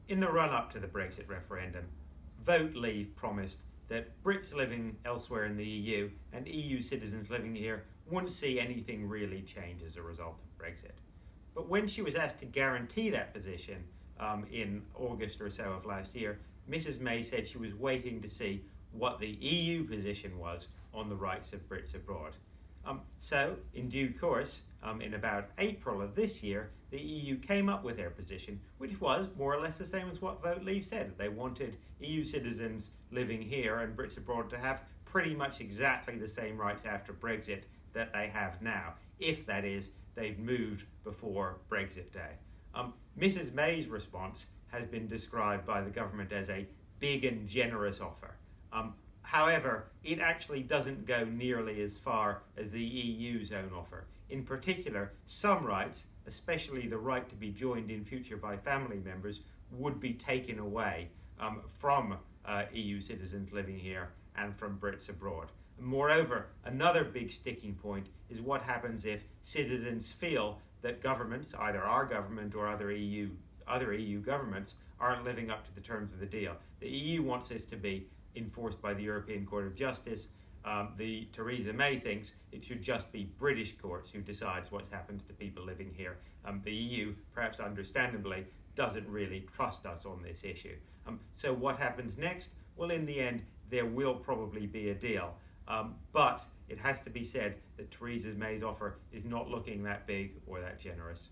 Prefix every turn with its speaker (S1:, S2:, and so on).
S1: In the run-up to the Brexit referendum, Vote Leave promised that Brits living elsewhere in the EU and EU citizens living here wouldn't see anything really change as a result of Brexit. But when she was asked to guarantee that position in August or so of last year, Mrs May said she was waiting to see what the EU position was on the rights of Brits abroad. So, in due course, in about April of this year, the EU came up with their position, which was more or less the same as what Vote Leave said. They wanted EU citizens living here and Brits abroad to have pretty much exactly the same rights after Brexit that they have now, if that is, they've moved before Brexit Day. Mrs May's response has been described by the government as a big and generous offer. However, it actually doesn't go nearly as far as the EU's own offer. In particular, some rights, especially the right to be joined in future by family members, would be taken away from EU citizens living here and from Brits abroad. Moreover, another big sticking point is what happens if citizens feel that governments, either our government or other EU governments, aren't living up to the terms of the deal. The EU wants this to be enforced by the European Court of Justice. Theresa May thinks it should just be British courts who decides what happens to people living here. The EU, perhaps understandably, doesn't really trust us on this issue. So what happens next? Well, in the end, there will probably be a deal. But it has to be said that Theresa May's offer is not looking that big or that generous.